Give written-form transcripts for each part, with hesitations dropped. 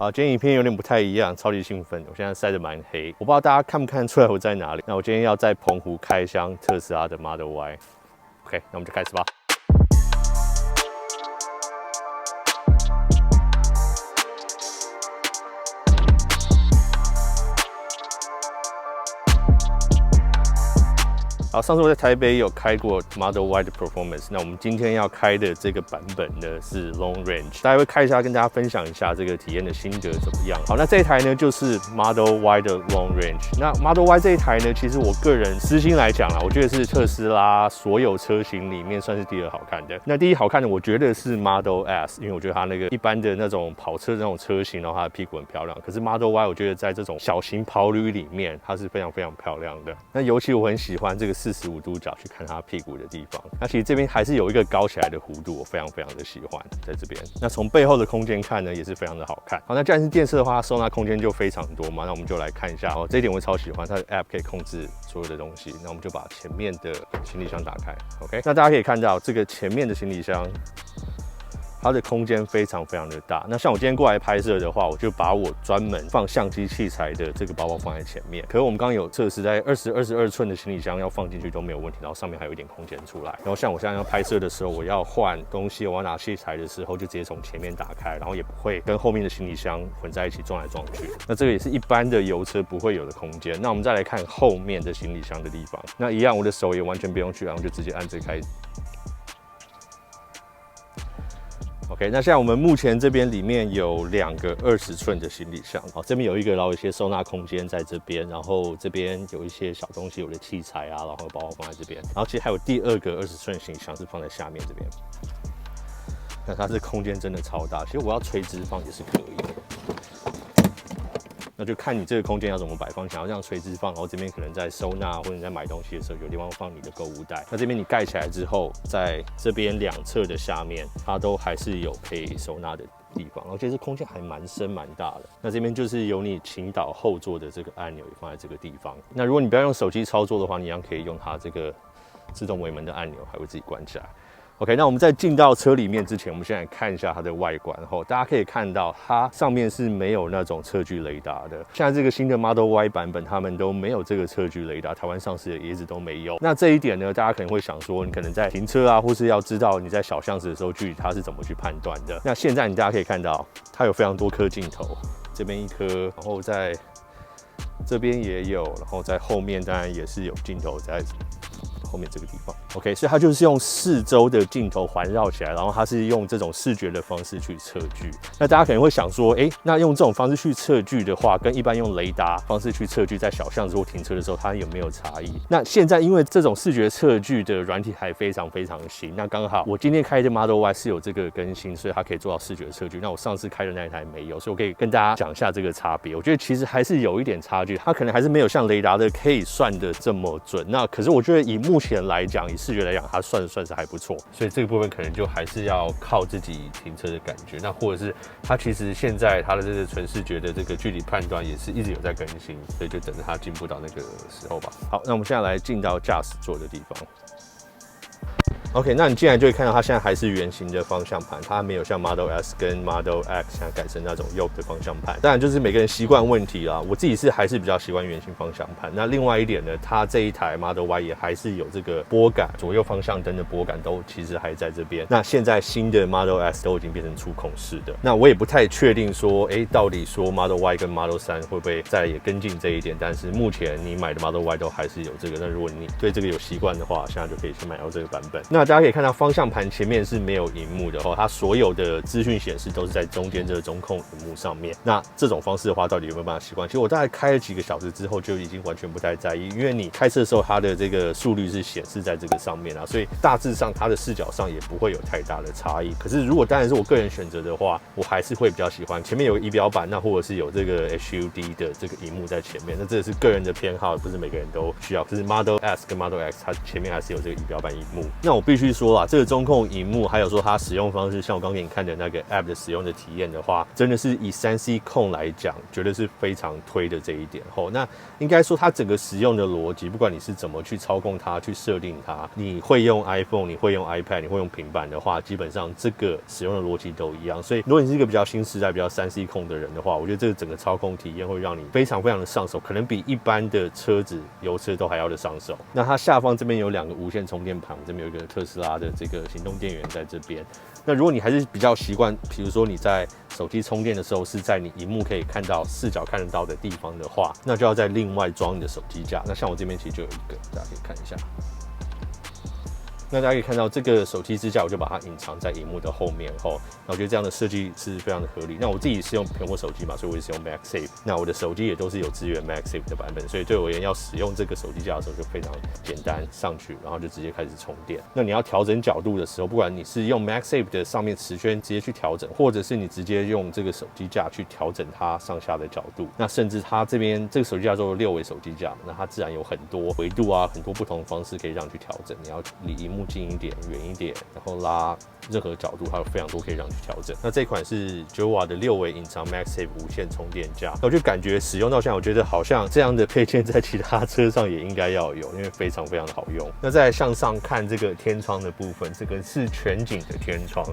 今天影片有点不太一样，超级兴奋，我现在晒得蛮黑，我不知道大家看不看出来我在哪里。那我今天要在澎湖开箱特斯拉的 Model Y。OK， 那我们就开始吧。好，上次我在台北有开过 Model Y 的 Performance， 那我们今天要开的这个版本呢是 Long Range， 大家会开一下，跟大家分享一下这个体验的心得怎么样。好，那这一台呢就是 Model Y 的 Long Range。那 Model Y 这一台呢，其实我个人私心来讲啦，我觉得是特斯拉所有车型里面算是第二好看的。那第一好看的，我觉得是 Model S， 因为我觉得它那个一般的那种跑车的那种车型，然后它的屁股很漂亮。可是 Model Y， 我觉得在这种小型跑旅里面，它是非常非常漂亮的。那尤其我很喜欢这个45度角去看它屁股的地方，那其实这边还是有一个高起来的弧度，我非常非常的喜欢在这边。那从背后的空间看呢，也是非常的好看。好，那既然是电视的话，它收纳空间就非常多嘛，那我们就来看一下哦。这一点我超喜欢，它的 App 可以控制所有的东西。那我们就把前面的行李箱打开 ，OK？ 那大家可以看到这个前面的行李箱，它的空间非常非常的大。那像我今天过来拍摄的话，我就把我专门放相机器材的这个包包放在前面。可是我们刚刚有测试，在22寸的行李箱要放进去都没有问题，然后上面还有一点空间出来。然后像我现在要拍摄的时候，我要换东西，我要拿器材的时候，就直接从前面打开，然后也不会跟后面的行李箱混在一起撞来撞去。那这个也是一般的油车不会有的空间。那我们再来看后面的行李箱的地方，那一样我的手也完全不用去按，我就直接按这开。OK， 那现在我们目前这边里面有2个20寸的行李箱，好，这边有一个，然后有一些收纳空间在这边，然后这边有一些小东西，有的器材啊，然后包包放在这边，然后其实还有第2个20寸行李箱是放在下面这边。那它这空间真的超大，其实我要垂直放也是可以的。那就看你这个空间要怎么摆放，想要这样垂直放，然后这边可能在收纳或者你在买东西的时候有地方放你的购物袋。那这边你盖起来之后，在这边2侧的下面，它都还是有可以收纳的地方，而且这空间还蛮深蛮大的。那这边就是有你倾倒后座的这个按钮也放在这个地方。那如果你不要用手机操作的话，你一样可以用它这个自动尾门的按钮，还会自己关起来。OK， 那我们在进到车里面之前，我们先来看一下它的外观。后大家可以看到，它上面是没有那种测距雷达的。现在这个新的 Model Y 版本，他们都没有这个测距雷达，台湾上市的也一直都没有。那这一点呢，大家可能会想说，你可能在停车啊，或是要知道你在小巷子的时候距离它是怎么去判断的。那现在大家可以看到，它有非常多颗镜头，这边1颗，然后在这边也有，然后在后面当然也是有镜头在后面这个地方 ，OK， 所以它就是用4周的镜头环绕起来，然后它是用这种视觉的方式去测距。那大家可能会想说，那用这种方式去测距的话，跟一般用雷达方式去测距，在小巷子或停车的时候，它有没有差异？那现在因为这种视觉测距的软体还非常非常新，那刚好我今天开的 Model Y 是有这个更新，所以它可以做到视觉测距。那我上次开的那一台没有，所以我可以跟大家讲一下这个差别。我觉得其实还是有一点差距，它可能还是没有像雷达的可以算的这么准。那可是我觉得以目前来讲，以视觉来讲，它算是还不错，所以这个部分可能就还是要靠自己停车的感觉。那或者是它其实现在它的这个纯视觉的这个距离判断也是一直有在更新，所以就等着它进步到那个时候吧。好，那我们现在来进到驾驶座的地方。OK， 那你进来就会看到它现在还是圆形的方向盘，它没有像 Model S 跟 Model X 现在改成那种 yoke 的方向盘。当然就是每个人习惯问题啦，我自己是还是比较习惯圆形方向盘。那另外一点呢，它这一台 Model Y 也还是有这个拨杆，左右方向灯的拨杆都其实还在这边。那现在新的 Model S 都已经变成触控式的。那我也不太确定说，到底说 Model Y 跟 Model 3会不会再也跟进这一点？但是目前你买的 Model Y 都还是有这个。那如果你对这个有习惯的话，现在就可以先买到这个版本。那大家可以看到方向盘前面是没有萤幕的，它所有的资讯显示都是在中间这个中控萤幕上面。那这种方式的话，到底有没有办法习惯？其实我大概开了几个小时之后，就已经完全不太在意，因为你开车的时候，它的这个速率是显示在这个上面啊，所以大致上它的视角上也不会有太大的差异。可是如果当然是我个人选择的话，我还是会比较喜欢前面有仪表板，那或者是有这个 HUD 的这个萤幕在前面。那这是个人的偏好，不是每个人都需要。就是 Model S 跟 Model X 它前面还是有这个仪表板萤幕。那我必须说啦，这个中控萤幕还有说它使用方式，像我刚给你看的那个 App 的使用的体验的话，真的是以3C 控来讲，绝对是非常推的这一点。那应该说它整个使用的逻辑，不管你是怎么去操控它、去设定它，你会用 iPhone、你会用 iPad、你会用平板的话，基本上这个使用的逻辑都一样。所以如果你是一个比较新时代、比较3C 控的人的话，我觉得这个整个操控体验会让你非常非常的上手，可能比一般的车子油车都还要的上手。那它下方这边有2个无线充电盘，这边有一个特斯拉的这个行动电源在这边。那如果你还是比较习惯，比如说你在手机充电的时候是在你萤幕可以看到、视角看得到的地方的话，那就要再另外装你的手机架。那像我这边其实就有一个，大家可以看一下。那大家可以看到这个手机支架，我就把它隐藏在萤幕的后面后，那我觉得这样的设计是非常的合理。那我自己是用苹果手机嘛，所以我也是用 MagSafe。那我的手机也都是有支援 MagSafe 的版本，所以对我而言要使用这个手机架的时候就非常简单，上去然后就直接开始充电。那你要调整角度的时候，不管你是用 MagSafe 的上面磁圈直接去调整，或者是你直接用这个手机架去调整它上下的角度，那甚至它这边这个手机架做6维手机架，那它自然有很多维度啊，很多不同的方式可以让你去调整。你要离萤幕近一点、远一点，然后拉任何角度，还有非常多可以让你去调整。那这款是9W的6维隐藏 MagSafe 无线充电架，我就感觉使用到现在，我觉得好像这样的配件在其他车上也应该要有，因为非常非常的好用。那再向上看这个天窗的部分，这个是全景的天窗。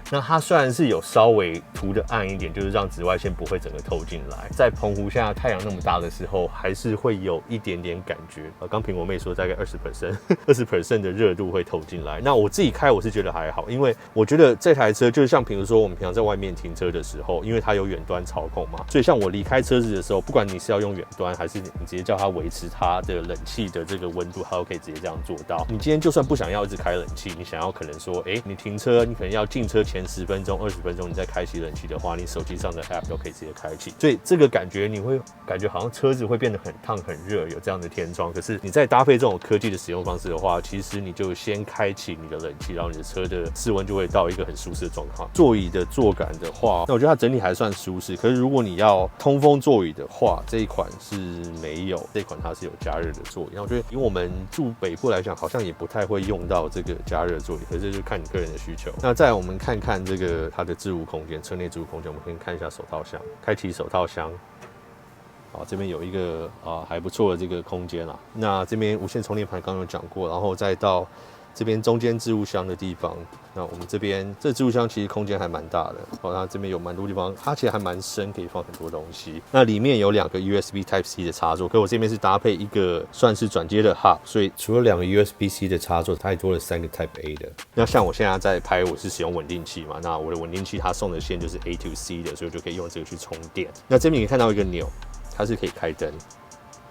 那它虽然是有稍微涂的暗一点，就是让紫外线不会整个透进来，在澎湖现在太阳那么大的时候，还是会有一点点感觉。刚苹果妹说大概20% 的热度会透进来。那我自己开我是觉得还好，因为我觉得这台车就是像比如说我们平常在外面停车的时候，因为它有远端操控嘛，所以像我离开车子的时候，不管你是要用远端，还是你直接叫它维持它的冷气的这个温度，它都可以直接这样做到。你今天就算不想要一直开冷气，你想要可能说，你停车，你可能要进车前10分钟、20分钟，你再开启冷气的话，你手机上的 App 都可以直接开启。所以这个感觉你会感觉好像车子会变得很烫、很热，有这样的天窗。可是你再搭配这种科技的使用方式的话，其实你就先开启你的冷气，然后你的车的室温就会到一个很舒适的状况。座椅的坐感的话，那我觉得它整体还算舒适。可是如果你要通风座椅的话，这一款是没有，这一款它是有加热的座椅。那我觉得以我们住北部来讲，好像也不太会用到这个加热座椅，可是就看你个人的需求。那再来我们看看这个它的置物空间，车内置物空间，我们可以看一下手套箱，开启手套箱。好，这边有一个还不错的这个空间啦。那这边无线充电盘刚刚有讲过，然后再到这边中间置物箱的地方，那我们这边这置物箱其实空间还蛮大的，它这边有蛮多地方，它其实还蛮深，可以放很多东西。那里面有2个 USB Type-C 的插座，可我这边是搭配一个算是转接的 Hub， 所以除了2个 USB-C 的插座，它也多了3个 Type-A 的。那像我现在在拍，我是使用稳定器嘛，那我的稳定器它送的线就是 A2C 的，所以我就可以用这个去充电。那这边你可以看到一个钮，它是可以开灯。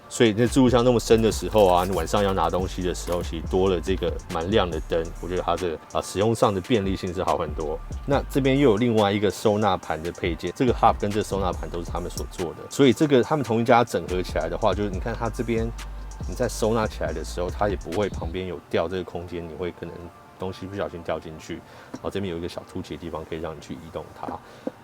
所以那置物箱那么深的时候啊，你晚上要拿东西的时候，其实多了这个蛮亮的灯，我觉得它的使用上的便利性是好很多。那这边又有另外一个收纳盘的配件，这个 Hub 跟这个收纳盘都是他们所做的，所以这个他们同一家整合起来的话，就是你看它这边你在收纳起来的时候，它也不会旁边有掉这个空间，你会可能东西不小心掉进去，这边有一个小凸起的地方可以让你去移动它，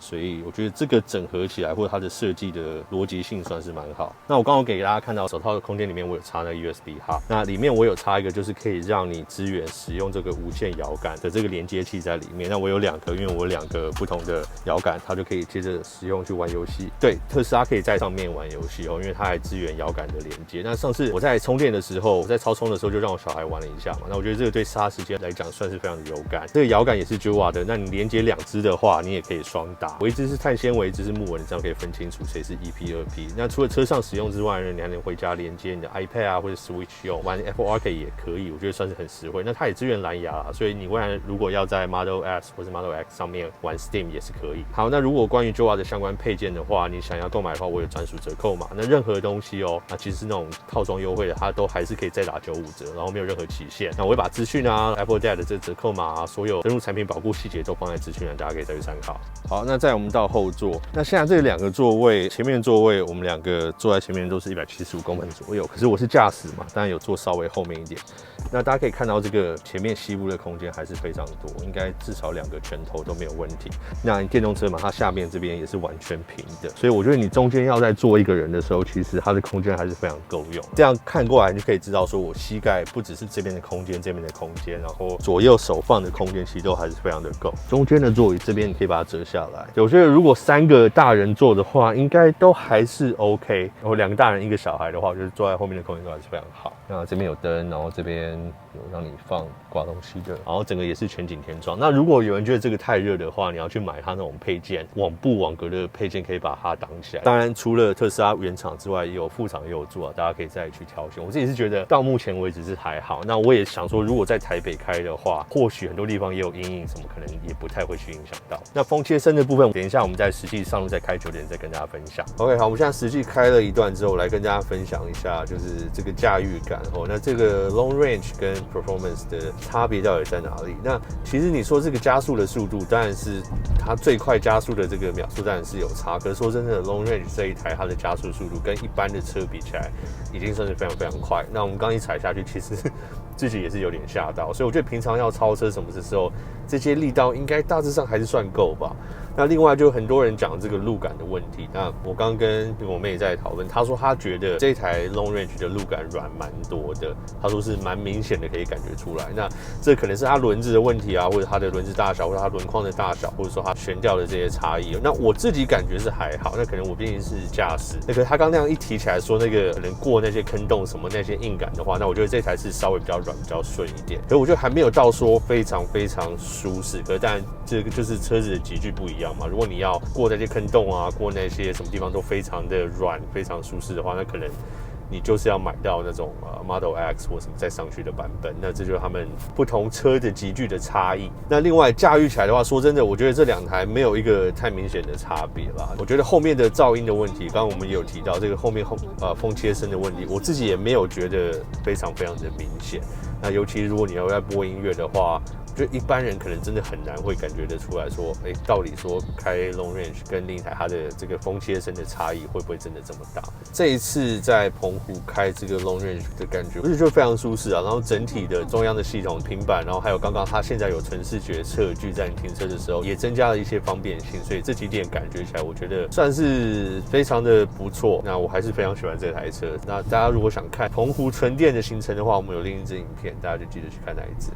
所以我觉得这个整合起来或者它的设计的逻辑性算是蛮好。那我刚刚给大家看到手套的空间里面我有插那个 USB Hub， 那里面我有插一个就是可以让你支援使用这个无线摇杆的这个连接器在里面。那我有2个，因为我有2个不同的摇杆，它就可以接着使用去玩游戏。对，特斯拉可以在上面玩游戏因为它还支援摇杆的连接。那上次我在充电的时候，我在超充的时候就让我小孩玩了一下嘛，那我觉得这个对杀时间来讲算是非常的有感。这个摇杆也是 9W 的，那你连接2只的话，你也可以双打，我一只是碳纤维，一只是木纹，这样可以分清楚谁是 1P、2P。那除了车上使用之外呢，你还能回家连接你的 iPad 啊或者 Switch 用，玩 Apple Arcade 也可以，我觉得算是很实惠。那它也支援蓝牙啦，所以你未来如果要在 Model S 或者 Model X 上面玩 Steam 也是可以。好，那如果关于 9W 的相关配件的话，你想要购买的话，我有专属折扣码。那任何东西那其实是那种套装优惠的，它都还是可以再打95折，然后没有任何期限。那我会把资讯啊 Apple Dad 的这折扣码所有登录产品保护细节都放在资讯栏，大家可以再去参考。好，那再我们到后座，那现在这2个座位，前面的座位我们2个坐在前面都是175公分左右，可是我是驾驶嘛，当然有坐稍微后面一点。那大家可以看到这个前面膝部的空间还是非常多，应该至少2个拳头都没有问题。那电动车嘛，它下面这边也是完全平的，所以我觉得你中间要再坐一个人的时候，其实它的空间还是非常够用。这样看过来你就可以知道说，我膝盖不只是这边的空间，这边的空间，然后左右手放的空间其实都还是非常的够。中间的座椅这边你可以把它折下来，我觉得如果3个大人坐的话，应该都还是 OK。然后2个大人1个小孩的话，我觉得坐在后面的空间都还是非常好。那这边有灯，然后这边有让你放挂东西的，然后整个也是全景天窗。那如果有人觉得这个太热的话，你要去买它那种配件，网布网格的配件可以把它挡起来。当然，除了特斯拉原厂之外，也有副厂也有做啊，大家可以再去挑选。我自己是觉得到目前为止是还好。那我也想说，如果在台北开的话，或许很多地方也有阴影什么，可能也不太会去影响到。那风切声的部分，等一下我们在实际上路再开久点再跟大家分享。OK， 好，我们现在实际开了一段之后，来跟大家分享一下，就是这个驾驭感哦。那这个 long range 跟 performance 的差别到底在哪里？那其实你说这个加速的速度，当然是它最快加速的这个秒数当然是有差。可是说真的 ，long range 这一台它的加速速度跟一般的车比起来，已经算是非常非常快。那我们刚一踩下去，其实自己也是有点吓到，所以我觉得平常要超车什么的时候，这些力道应该大致上还是算够吧。那另外就很多人讲这个路感的问题，那我刚跟我妹在讨论，她说她觉得这台 long range 的路感软蛮多的，她说是蛮明显的可以感觉出来。那这可能是它轮子的问题啊，或者它的轮子大小，或者它轮框的大小，或者说它悬吊的这些差异。那我自己感觉是还好，那可能我毕竟是驾驶。那个他刚那样一提起来说那个可能过那些坑洞什么那些硬感的话，那我觉得这台是稍微比较软比较顺一点。可是我觉得还没有到说非常非常舒适。可是当然这个就是车子的级距不一样嘛。如果你要过那些坑洞啊，过那些什么地方都非常的软、非常舒适的话，那可能你就是要买到那种Model X 或什么再上去的版本。那这就是他们不同车的级距的差异。那另外驾驭起来的话，说真的，我觉得这2台没有一个太明显的差别啦。我觉得后面的噪音的问题，刚刚我们也有提到这个后面风切声的问题，我自己也没有觉得非常非常的明显。那尤其如果你要在播音乐的话，就一般人可能真的很难会感觉得出来说，到底说开 long range 跟另一台它的这个风切声的差异会不会真的这么大？这一次在澎湖开这个 long range 的感觉，我就觉得非常舒适啊。然后整体的中央的系统、平板，然后还有刚刚它现在有纯视觉测距，在你停车的时候也增加了一些方便性，所以这几点感觉起来，我觉得算是非常的不错。那我还是非常喜欢这台车。那大家如果想看澎湖纯电的行程的话，我们有另一支影片，大家就记得去看那一支。